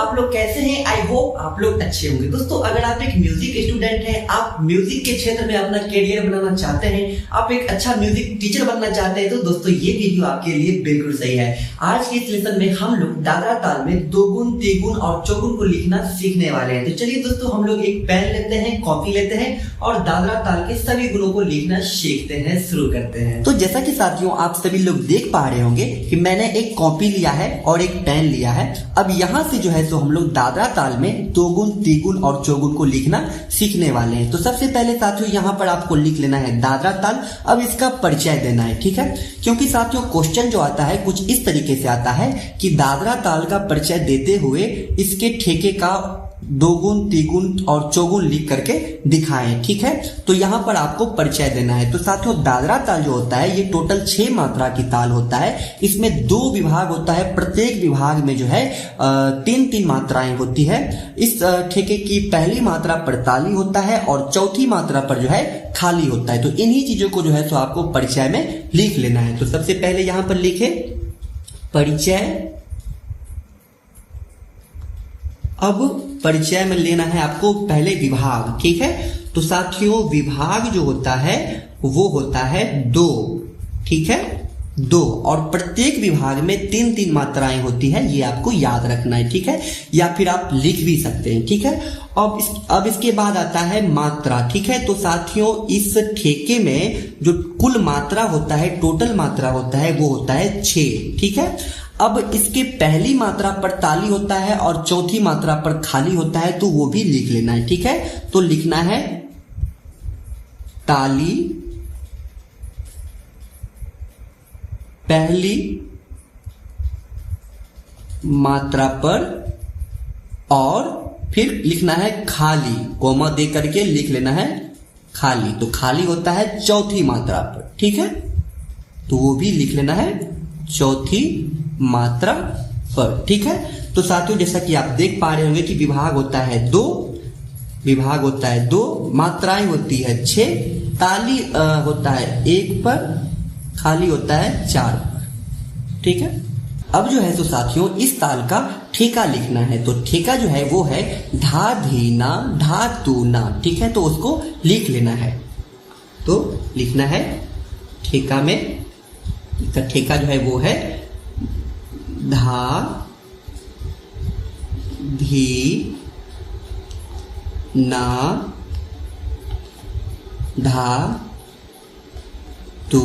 आप लोग कैसे हैं? आई होप आप लोग अच्छे होंगे। दोस्तों अगर आप एक म्यूजिक स्टूडेंट हैं, आप म्यूजिक के क्षेत्र में अपना करियर बनाना चाहते हैं, आप एक अच्छा म्यूजिक टीचर बनना चाहते हैं, तो दोस्तों ये वीडियो आपके लिए बिल्कुल सही है। आज के इस लेसन में हम लोग दादरा ताल में दोगुन, तिगुन और चौगुन को लिखना सीखने वाले हैं। तो चलिए दोस्तों हम लोग एक पेन लेते हैं, कॉपी लेते हैं और दादरा ताल के सभी गुणों को लिखना सीखते हैं, शुरू करते हैं। तो जैसा कि साथियों आप सभी लोग देख पा रहे होंगे कि मैंने एक कॉपी लिया है और एक पेन लिया है। अब यहाँ से जो है तो हम लोग दादरा ताल में दोगुन, तिगुन और चौगुन को लिखना सीखने वाले हैं। तो सबसे पहले साथियों यहाँ पर आपको लिख लेना है दादरा ताल। अब इसका परिचय देना है, ठीक है, क्योंकि साथियों क्वेश्चन जो आता है कुछ इस तरीके से आता है कि दादरा ताल का परिचय देते हुए इसके ठेके का दोगुन, तिगुन और चौगुन लिख करके दिखाएं, ठीक है। तो यहाँ पर आपको परिचय देना है। तो साथियों दादरा ताल जो होता है ये टोटल 6 मात्रा की ताल होता है। इसमें 2 विभाग होता है, प्रत्येक विभाग में जो है 3-3 मात्राएं होती है। इस ठेके की पहली मात्रा पर ताली होता है और चौथी मात्रा पर जो है खाली होता है। तो इन्हीं चीजों को जो है तो आपको परिचय में लिख लेना है। तो सबसे पहले यहाँ पर लिखे परिचय। अब परिचय में लेना है आपको पहले विभाग, ठीक है। तो साथियों विभाग जो होता है वो होता है 2, ठीक है, 2, और प्रत्येक विभाग में 3-3 मात्राएं होती है। ये आपको याद रखना है, ठीक है, या फिर आप लिख भी सकते हैं, ठीक है। अब इसके बाद आता है मात्रा, ठीक है। तो साथियों इस ठेके में जो कुल मात्रा होता है, टोटल मात्रा होता है वो होता है 6, ठीक है। अब इसके पहली मात्रा पर ताली होता है और चौथी मात्रा पर खाली होता है, तो वो भी लिख लेना है, ठीक है। तो लिखना है ताली पहली मात्रा पर और फिर लिखना है खाली, कोमा दे करके लिख लेना है खाली। तो खाली होता है चौथी मात्रा पर, ठीक है, तो वो भी लिख लेना है चौथी मात्रा पर, ठीक है। तो साथियों जैसा कि आप देख पा रहे होंगे कि विभाग होता है 2, विभाग होता है 2, मात्राएं होती है 6, ताली होता है 1 पर, खाली होता है 4 पर, ठीक है। अब जो है तो साथियों इस ताल का ठेका लिखना है। तो ठेका जो है वो है धा धीना धा तूना, ठीक है। तो उसको लिख लेना है। तो लिखना है ठेका में, इसका ठेका जो है वो है धा धी ना धा तू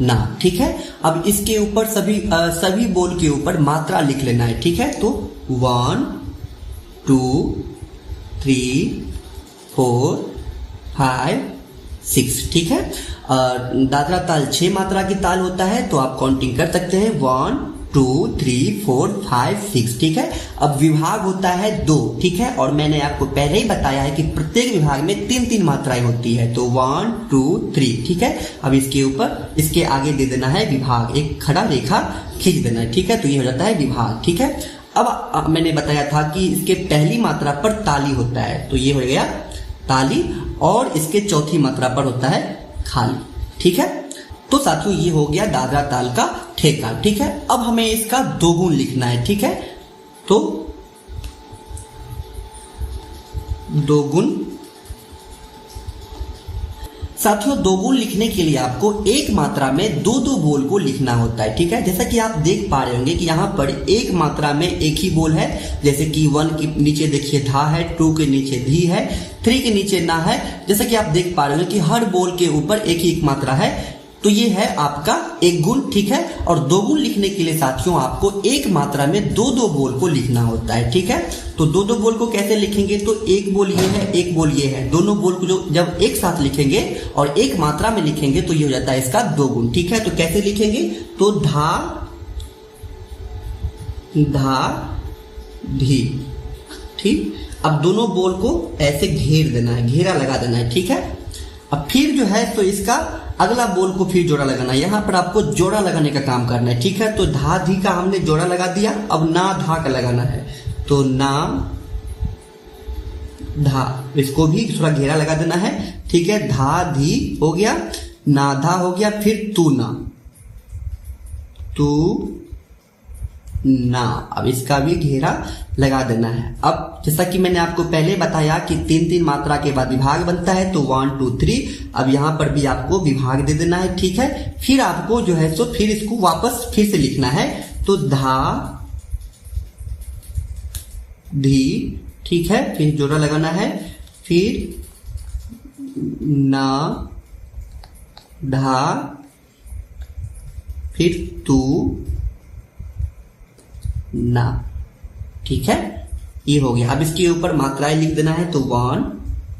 ना, ठीक है। अब इसके ऊपर सभी बोल के ऊपर मात्रा लिख लेना है, ठीक है। तो 1 2 3 4 5 6, ठीक है। दादरा ताल 6 मात्रा की ताल होता है, तो आप काउंटिंग कर सकते हैं 1 2 3 4 5 6, ठीक है। अब विभाग होता है 2, ठीक है, और मैंने आपको पहले ही बताया है कि प्रत्येक विभाग में 3-3 मात्राएं होती है। तो 1 2 3, ठीक है। अब इसके ऊपर इसके आगे दे देना है विभाग, एक खड़ा रेखा खींच देना है, ठीक है। तो ये हो जाता है विभाग, ठीक है। अब मैंने बताया था कि इसके पहली मात्रा पर ताली होता है, तो ये हो गया ताली, और इसके चौथी मात्रा पर होता है खाली, ठीक है। तो साथियों ये हो गया दादरा ताल का ठेका, ठीक है। अब हमें इसका दोगुन लिखना है, ठीक है। तो दोगुन, साथियों दोगुन लिखने के लिए आपको एक मात्रा में 2-2 बोल को लिखना होता है, ठीक है। जैसा कि आप देख पा रहे होंगे कि यहाँ पर एक मात्रा में एक ही बोल है, जैसे कि 1 के नीचे देखिए धा है, 2 के नीचे धी है, 3 के नीचे ना है। जैसा कि आप देख पा रहे होंगे कि हर बोल के ऊपर एक ही एक मात्रा है, तो ये है आपका एक गुण, ठीक है। और दोगुन लिखने के लिए साथियों आपको एक मात्रा में 2-2 बोल को लिखना होता है, ठीक है। तो 2-2 बोल को कैसे लिखेंगे? तो एक बोल ये है, एक बोल ये है, दोनों बोल को जो जब एक साथ लिखेंगे और एक मात्रा में लिखेंगे तो ये हो जाता है इसका दोगुन, ठीक है। तो कैसे लिखेंगे? तो धा धा धी, ठीक। अब दोनों बोल को ऐसे घेर देना है, घेरा लगा देना है, ठीक है। अब फिर जो है तो इसका अगला बोल को फिर जोड़ा लगाना है। यहाँ पर आपको जोड़ा लगाने का काम करना है, ठीक है। तो धा धी का हमने जोड़ा लगा दिया, अब ना धा का लगाना है। तो ना धा, इसको भी थोड़ा घेरा लगा देना है, ठीक है। धा धी हो गया, ना धा हो गया, फिर तू ना, तू ना। अब इसका भी घेरा लगा देना है। अब जैसा कि मैंने आपको पहले बताया कि 3-3 मात्रा के बाद विभाग बनता है, तो 1 2 3। अब यहां पर भी आपको विभाग दे देना है, ठीक है। फिर आपको जो है सो फिर इसको वापस फिर से लिखना है, तो धा धी, ठीक है। फिर जोड़ा लगाना है, फिर ना धा, फिर तू ना, ठीक है। ये हो गया। अब इसके ऊपर मात्राएं लिख देना है, तो 1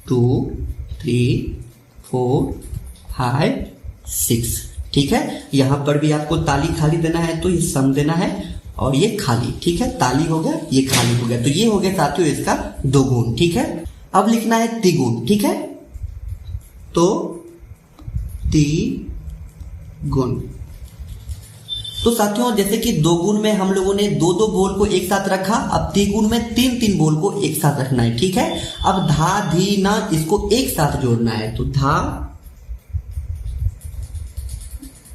2 3 4 5 6, ठीक है। यहां पर भी आपको ताली खाली देना है, तो ये सम देना है और ये खाली, ठीक है। ताली हो गया, ये खाली हो गया। तो ये हो गया साथियों इसका दोगुण, ठीक है। अब लिखना है तिगुण, ठीक है। तो तिगुण। तो साथियों जैसे कि दोगुण में हम लोगों ने 2-2 बोल को एक साथ रखा, अब तिगुण में 3-3 बोल को एक साथ रखना है, ठीक है। अब धा धी ना इसको एक साथ जोड़ना है, तो धा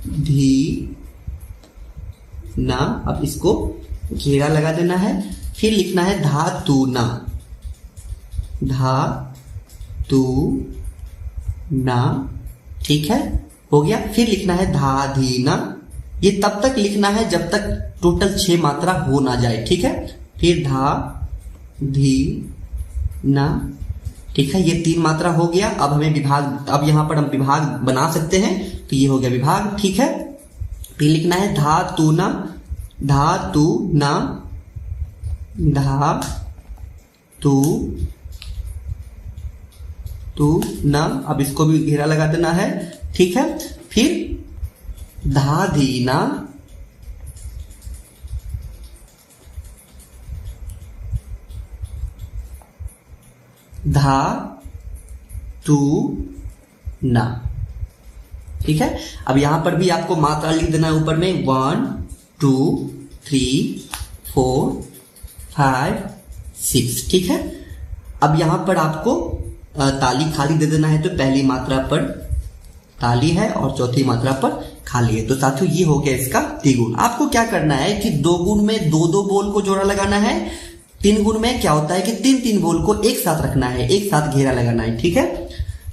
धी ना। अब इसको घेरा लगा देना है, फिर लिखना है धा तू ना, धा तू ना, ठीक है, हो गया। फिर लिखना है धा धी ना। ये तब तक लिखना है जब तक टोटल 6 मात्रा हो ना जाए, ठीक है। फिर धा धी ना, ठीक है। ये 3 मात्रा हो गया। अब हमें विभाग, अब यहां पर हम विभाग बना सकते हैं, तो ये हो गया विभाग, ठीक है। फिर लिखना है धा तू ना, धा तू ना, धा तू ना। अब इसको भी घेरा लगा देना है, ठीक है। फिर धा धी ना, धा तू ना, ठीक है। अब यहां पर भी आपको मात्रा लिख देना है ऊपर में, 1 2 3 4 5 6, ठीक है। अब यहां पर आपको ताली खाली दे देना है, तो पहली मात्रा पर ताली है और चौथी मात्रा पर खाली है। तो साथियों ये हो गया इसका तिगुण। आपको क्या करना है कि 2 गुण में 2-2 बोल को जोड़ा लगाना है, 3 गुण में क्या होता है कि 3-3 बोल को एक साथ रखना है, एक साथ घेरा लगाना है, ठीक है।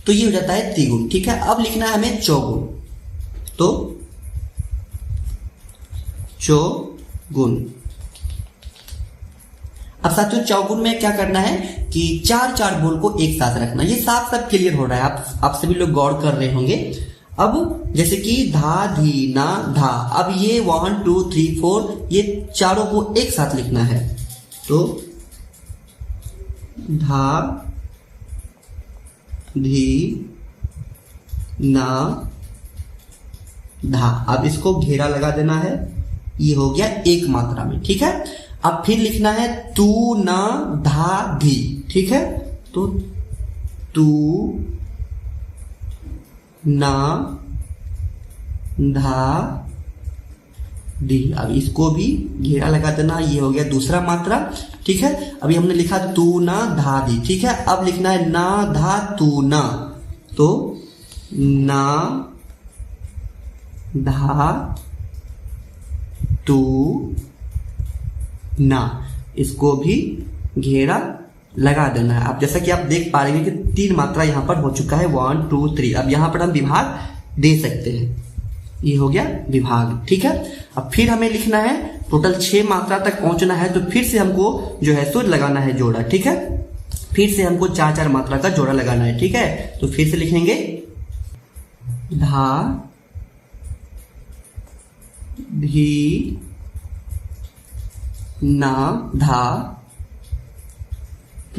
तो ये हो जाता है तिगुण, ठीक है। अब लिखना है हमें चौगुण, तो चौगुण। अब साथियों चौगुण में क्या करना है कि 4-4 बोल को एक साथ रखना। ये साफ साफ क्लियर हो रहा है, आप सभी लोग गौर कर रहे होंगे। अब जैसे कि धा धी ना धा, अब ये 1 2 3 4 ये चारों को एक साथ लिखना है, तो धा धी ना धा। अब इसको घेरा लगा देना है, ये हो गया एक मात्रा में, ठीक है। अब फिर लिखना है तू ना धा धी, ठीक है। तो तू ना धा धी। अब इसको भी घेरा लगा देना, ये हो गया दूसरा मात्रा, ठीक है। अभी हमने लिखा तू ना धा धी, ठीक है। अब लिखना है ना धा तू ना, तो ना धा तू ना, इसको भी घेरा लगा देना है। अब जैसा कि आप देख पा रहे हैं कि 3 मात्रा यहां पर हो चुका है, 1 2 3। अब यहां पर हम विभाग दे सकते हैं, ये हो गया विभाग, ठीक है। अब फिर हमें लिखना है टोटल 6 मात्रा तक पहुंचना है, तो फिर से हमको जो है सो लगाना है जोड़ा, ठीक है। फिर से हमको 4-4 मात्रा का जोड़ा लगाना है, ठीक है। तो फिर से लिखेंगे धा धी ना धा,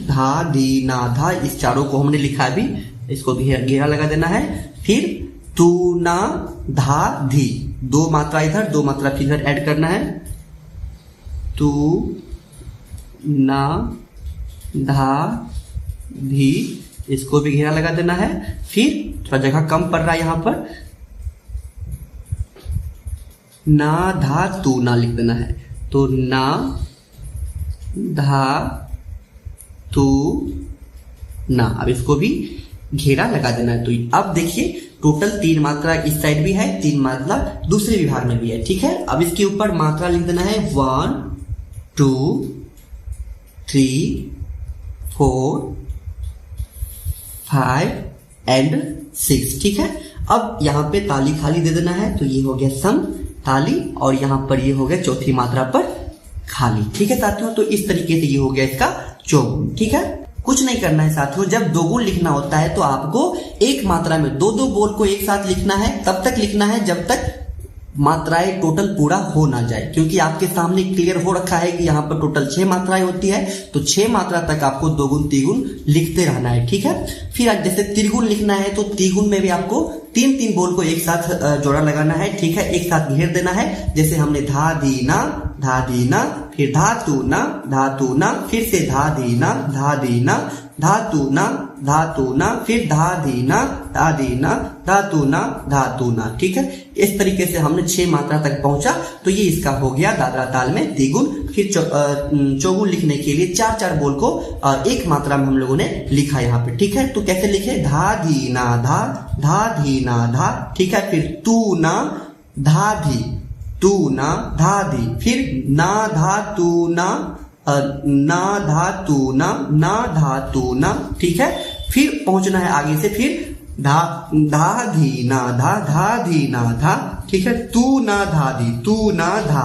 धा धी ना धा। इस चारों को हमने लिखा भी, इसको घेरा लगा देना है। फिर तू ना धा धी, 2 मात्रा इधर 2 मात्रा फिर इधर ऐड करना है, तू ना धा धी, इसको भी घेरा लगा देना है। फिर थोड़ा जगह कम पड़ रहा है यहां पर, ना धा तू ना लिख देना है, तो ना धा तू ना। अब इसको भी घेरा लगा देना है। तो अब देखिए टोटल 3 मात्रा इस साइड भी है, 3 मात्रा दूसरे विभाग में भी है, ठीक है। अब इसके ऊपर मात्रा लिख देना है 1 2 3 4 5 एंड 6। ठीक है, अब यहाँ पे ताली खाली दे देना है, तो ये हो गया सम ताली, और यहाँ पर ये हो गया चौथी मात्रा पर खाली। ठीक है साथियों, तो इस तरीके से ये हो गया इसका चौगुन। ठीक है, कुछ नहीं करना है साथियों, जब दोगुन लिखना होता है तो आपको एक मात्रा में दो दो बोल को एक साथ लिखना है, तब तक लिखना है जब तक मात्राएं टोटल पूरा हो ना जाए, क्योंकि आपके सामने क्लियर हो रखा है कि यहाँ पर टोटल 6 मात्राएं होती है, तो 6 मात्रा तक आपको दोगुन तिगुन लिखते रहना है। ठीक है, फिर जैसे त्रिगुण लिखना है तो त्रिगुण में भी आपको 3-3 बोल को एक साथ जोड़ा लगाना है। ठीक है, एक साथ घेर देना है, जैसे हमने धा दीना, फिर धातु ना, फिर से धा दीना, धातु ना, फिर धा दीना, धातु ना। ठीक है, इस तरीके से हमने 6 मात्रा तक पहुंचा, तो ये इसका हो गया दादरा ताल में द्विगुण। फिर चौगुन लिखने के लिए 4-4 बोल को एक मात्रा में हम लोगों ने लिखा यहाँ पे। ठीक है, तो कैसे लिखे, धा धीना धा। ठीक है, फिर तू ना धा धी, फिर ना धातु ना। ठीक है, फिर पहुंचना है आगे से, फिर धा धीना धा। ठीक है, तू ना धा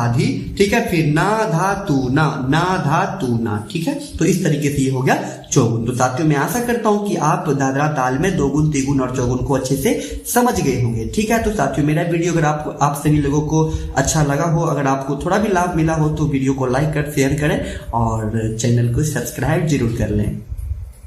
धी। ठीक है, फिर ना धातु ना। ठीक है, तो इस तरीके से ये हो गया चौगुन। तो साथियों, मैं आशा करता हूं कि आप दादरा ताल में दोगुन तिगुन और चौगुन को अच्छे से समझ गए होंगे। ठीक है, तो साथियों, मेरा वीडियो अगर आप सभी लोगों को अच्छा लगा हो, अगर आपको थोड़ा भी लाभ मिला हो, तो वीडियो को लाइक कर शेयर करें और चैनल को सब्सक्राइब जरूर कर लें।